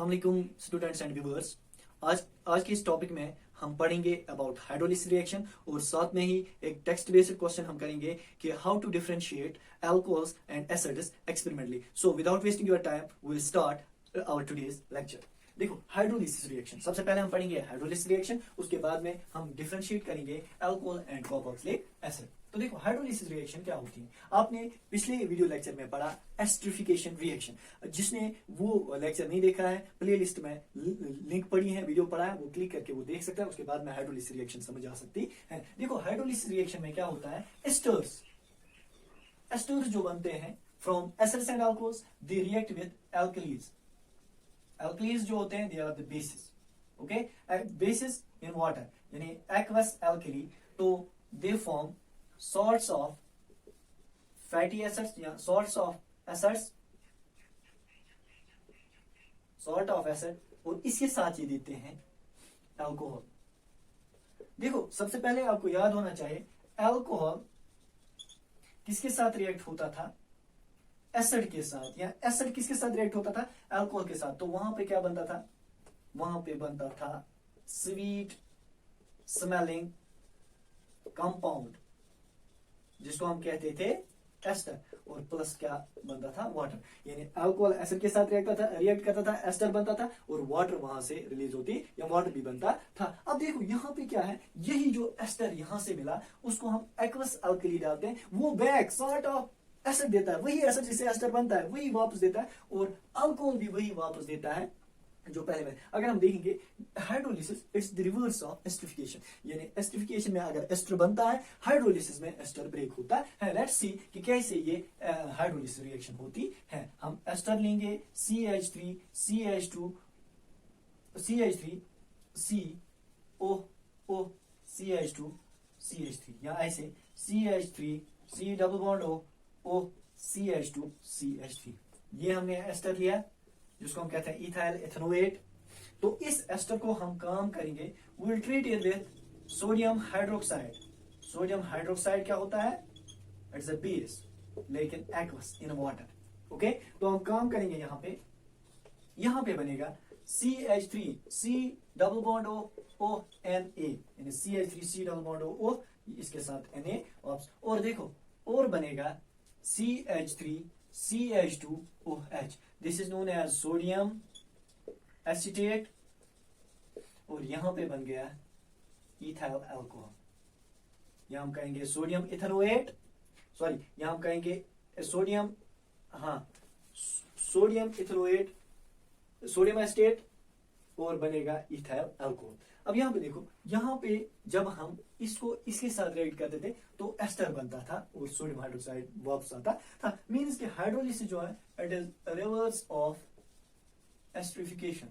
अस्सलाम वालेकुम students and viewers. आज के इस टॉपिक में हम पढ़ेंगे अबाउट हाइड्रोलिसिस रिएक्शन और साथ में ही एक टेक्स्ट बेस्ड क्वेश्चन हम करेंगे कि how to differentiate alcohols and acids experimentally. So without wasting your time we will start our today's lecture. देखो, हाइड्रोलिसिस रिएक्शन सबसे पहले हम पढ़ेंगे हाइड्रोलिसिस रिएक्शन, उसके बाद में हम डिफरेंशिएट करेंगे अल्कोहल एंड कार्बोक्सिलिक एसिड। तो देखो, हाइड्रोलिसिस रिएक्शन क्या होती है। आपने पिछले वीडियो लेक्चर में पढ़ा एस्टरिफिकेशन रिएक्शन। जिसने वो लेक्चर नहीं देखा है, प्लेलिस्ट में लिंक पड़ी है, वीडियो पढ़ा है, वो क्लिक करके वो देख सकता है। उसके बाद में हाइड्रोलिसिस रिएक्शन समझ आ सकती है। देखो, हाइड्रोलिसिस रिएक्शन में क्या होता है, एस्टर्स जो बनते हैं from acids and alcohols, they react with alkalis. Alkalis जो होते हैं, they are the bases. Okay, bases in water यानी एक्वस एल्कली, तो they form sorts of fatty acids या sorts of acids, sort of acid, और इसके साथ ये देते हैं अल्कोहल। देखो, सबसे पहले आपको याद होना चाहिए अल्कोहल किसके साथ रिएक्ट होता था, एसिड के साथ, या एसिड किसके साथ रिएक्ट होता था, अल्कोहल के साथ। तो वहां पे क्या बनता था, वहां पे बनता था स्वीट स्मेलिंग कंपाउंड जिसको हम कहते थे एस्टर, और प्लस क्या बनता था, वाटर। यानी अल्कोहल एसिड के साथ रिएक्ट करता था, एस्टर बनता था, और वाटर वहां से रिलीज होती या वाटर भी बनता था। अब देखो यहाँ पे क्या है, यही जो एस्टर यहां से मिला उसको हम एक्वस अल्कली डालते हैं, वो बैक सॉर्ट ऑफ एसिड देता है, वही एसिड जिससे एस्टर बनता है वही वापस देता है, और अल्कोहल भी वही वापस देता है जो पहले में। अगर हम देखेंगे hydrolysis, it's the reverse of esterification. यानी एस्टरिफिकेशन में अगर एस्टर बनता है, हाइड्रोलिसिस में एस्टर ब्रेक होता है। लेट्स सी कि कैसे ये हाइड्रोलिसिस रिएक्शन होती है। हम एस्टर लेंगे CH3 CH2 CH3 COO CH2 CH3, या ऐसे CH3 C double bond O CH2 CH3। ये हमने एस्टर लिया जिसको हम कहते हैं इथाइल एथनोएट। तो इस एस्टर को हम काम करेंगे, we will treat it with sodium hydroxide. Sodium hydroxide क्या होता है, इट्स अ बेस लेकिन एक्वस इन वाटर। ओके, तो हम काम करेंगे यहां पे बनेगा CH3 C double bond O NA, यानी CH3 C double bond O, इसके साथ Na, और देखो और बनेगा CH3 CH2OH। This is known as sodium acetate, और यहां पे बन गया इथाइल अल्कोहल। यहां हम कहेंगे सोडियम इथेनोएट, सॉरी यहां हम कहेंगे सोडियम इथेनोएट, सोडियम एसीटेट, और बनेगा इथाइल अल्कोहल। अब यहां पे देखो, यहां पे जब हम इसको इसके साथ रिएक्ट करते थे तो एस्टर बनता था और सोडियम हाइड्रोक्साइड वापस आता था। मींस कि हाइड्रोलिसिस जो है it is reverse of esterification.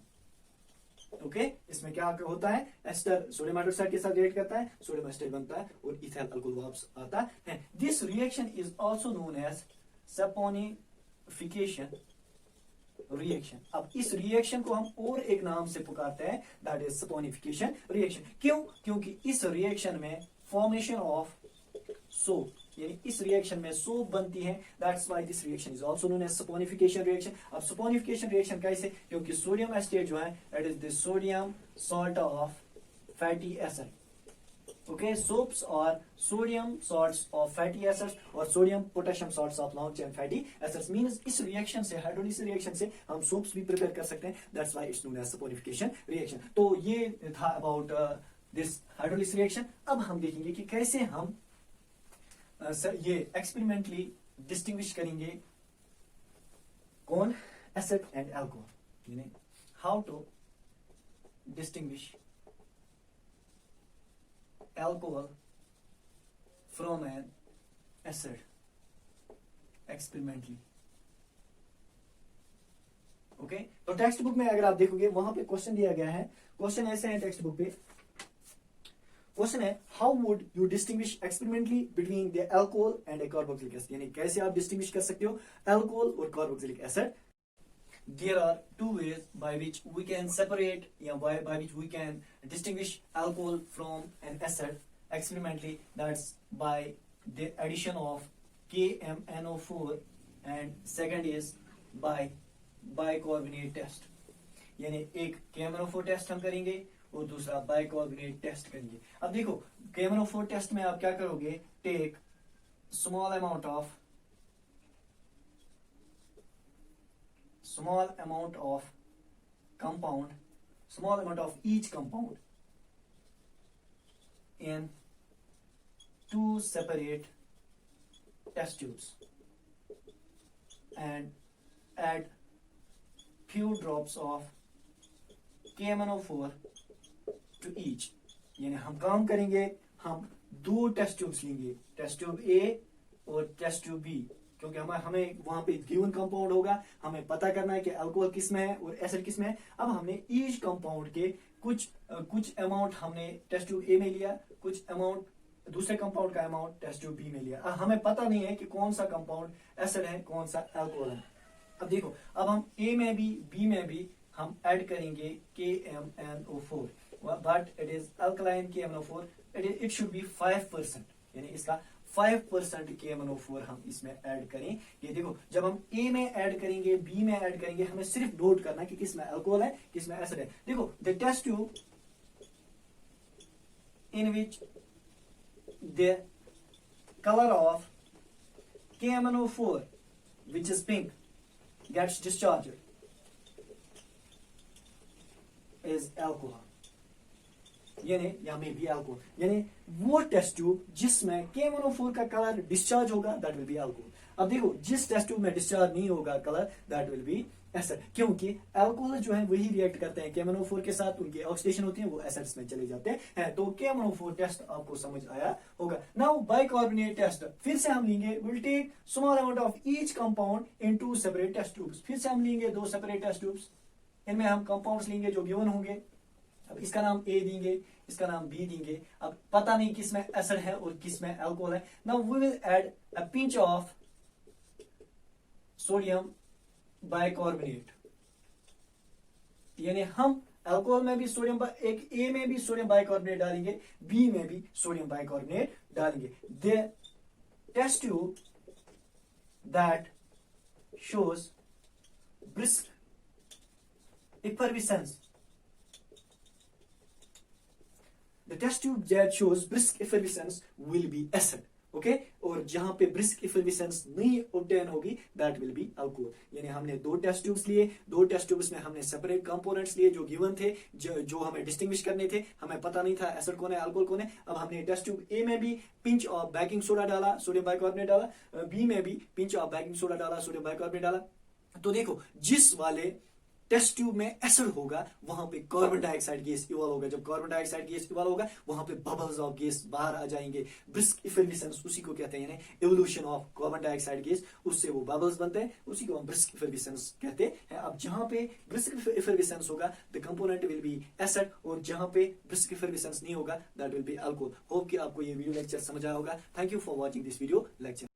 Okay, इसमें क्या होता है, एस्टर सोडियम हाइड्रोक्साइड के साथ रिएक्ट करता है, सोडियम एस्टेट बनता है और इथाइल अल्कोहल वापस आता है। This reaction is also known as saponification reaction. अब इस रिएक्शन को हम और एक नाम से पुकारते हैं, दैट इज सपोनिफिकेशन रिएक्शन। क्यों? क्योंकि इस रिएक्शन में फॉर्मेशन ऑफ सोप, यानी इस रिएक्शन में सोप बनती है, that's why this reaction is also known as saponification reaction. अब सपोनिफिकेशन रिएक्शन कैसे, क्योंकि सोडियम एस्टेट जो है that is the sodium salt of fatty acid. Okay, soaps are sodium salts of fatty acids और sodium potassium salts of long chain fatty acids। means इस reaction से, hydrolysis reaction से हम soaps भी prepare कर सकते हैं, that's why it's known as saponification reaction. तो ये था अबाउट दिस हाइड्रोलिसिस रिएक्शन। अब हम देखेंगे कि कैसे हम ये एक्सपेरिमेंटली डिस्टिंग्विश करेंगे कौन, एसिड एंड अल्कोहल, यानी how to distinguish alcohol from an acid experimentally। Okay, तो टेक्स्ट बुक में अगर आप देखोगे वहां पे क्वेश्चन दिया गया है। क्वेश्चन ऐसे है टेक्स्ट बुक पे, क्वेश्चन है how would you distinguish experimentally between the alcohol and A carboxylic acid, यानी कैसे आप डिस्टिंग्विश कर सकते हो अल्कोहल और carboxylic acid. There are two ways by which we can separate, by which we can distinguish alcohol from an acid experimentally. That's by the addition of KMNO4, and second is by bicarbonate test। यानी एक KMnO4 test हम करेंगे और दूसरा bicarbonate test करेंगे। अब देखो KMnO4 test में आप क्या करोगे, take small amount of compound, small amount of each compound in 2 separate test tubes and add few drops of KMnO4 to each। यानी हम काम करेंगे, हम 2 टेस्ट ट्यूब्स लेंगे, टेस्ट ट्यूब ए और टेस्ट ट्यूब बी, क्योंकि हमें वहां पे गिवन कंपाउंड होगा, हमें पता करना है कि अल्कोहल किस में है और एसिड किस में है। अब हमने ईच कंपाउंड के कुछ अमाउंट हमने टेस्ट ट्यूब ए में लिया, कुछ अमाउंट दूसरे कंपाउंड का अमाउंट टेस्ट ट्यूब बी में लिया। अब हमें पता नहीं है कि कौन सा कंपाउंड एसिड है, कौन सा अल्कोहल है। अब देखो, अब हम ए में भी बी में भी हम ऐड करेंगे KMnO4, but it is alkaline KMnO4, it should be 5%, यानी इसका 5% KMnO4 हम इसमें ऐड करें। ये देखो, जब हम ए में ऐड करेंगे, बी में ऐड करेंगे, हमें सिर्फ नोट करना कि किस में अल्कोहल है, किस में एसिड है। देखो, the test tube in which the colour of KMnO4 which is pink gets discharged is alcohol, यानी या मे बी अल्कोहल, यानी वो टेस्ट ट्यूब जिसमें KMnO4 का कलर डिस्चार्ज होगा दैट विल बी अल्कोहल। अब देखो, जिस टेस्ट ट्यूब में डिस्चार्ज नहीं होगा colour that will be acid, क्योंकि अल्कोहल जो है वही रिएक्ट करते हैं KMnO4 के साथ, उनकी ऑक्सीडेशन होती है, वो एसिड्स में चले जाते हैं। तो KMnO4 टेस्ट आपको समझ आया होगा। नाउ बाइकार्बोनेट टेस्ट, फिर से हम लेंगे, will take small amount of each compound in 2 separate test tubes. फिर से हम लेंगे 2 सेपरेट टेस्ट ट्यूब्स, इनमें हम कंपाउंड्स लेंगे जो गिवन होंगे। अब इसका नाम ए देंगे, इसका नाम बी देंगे। अब पता नहीं किस में एसिड है और किस में अल्कोहल है। Now we will add a pinch of sodium bicarbonate, यानी हम अल्कोहल में भी सोडियम, एक ए में भी सोडियम बाइकार्बोनेट डालेंगे, बी में भी सोडियम बाइकार्बोनेट डालेंगे। The test tube that shows brisk effervescence, the test tube that shows brisk effervescence will be acid, okay. और जहां पे ब्रिस्क इफर्विसेंस नहीं ऑब्टेन होगी दैट विल बी अल्कोहल। यानी हमने 2 टेस्ट ट्यूब्स लिए, 2 टेस्ट ट्यूब्स में हमने सेपरेट कंपोनेंट्स लिए जो गिवन थे, जो हमें डिस्टिंग्विश करने थे, हमें पता नहीं था एसिड कौन है अल्कोहल कौन है। अब हमने टेस्ट ट्यूब ए में भी पिंच ऑफ बेकिंग सोडा डाला, सोडियम बाइकार्बोनेट डाला, बी में भी पिंच ऑफ बेकिंग सोडा डाला, सोडियम बाइकार्बोनेट डाला। तो देखो, जिस वाले टेस्ट ट्यूब में एसिड होगा वहां पे कार्बन डाइऑक्साइड गैस इवॉल्व होगा। जब कार्बन डाइऑक्साइड गैस इवॉल्व होगा वहां पे बबल्स ऑफ गैस बाहर आ जाएंगे। ब्रिस्क इफर्विसेंस उसी को कहते हैं, यानी evolution of carbon dioxide gas, उससे वो बबल्स बनते हैं, उसी को हम ब्रिस्क इफर्विसेंस कहते हैं। अब जहां पे ब्रिस्क इफर्विसेंस होगा the component will be acid, और जहां पे ब्रिस्क इफर्विसेंस नहीं होगा that will be alcohol. Hope कि आपको ये वीडियो लेक्चर समझ आया होगा। Thank you for watching this video lecture.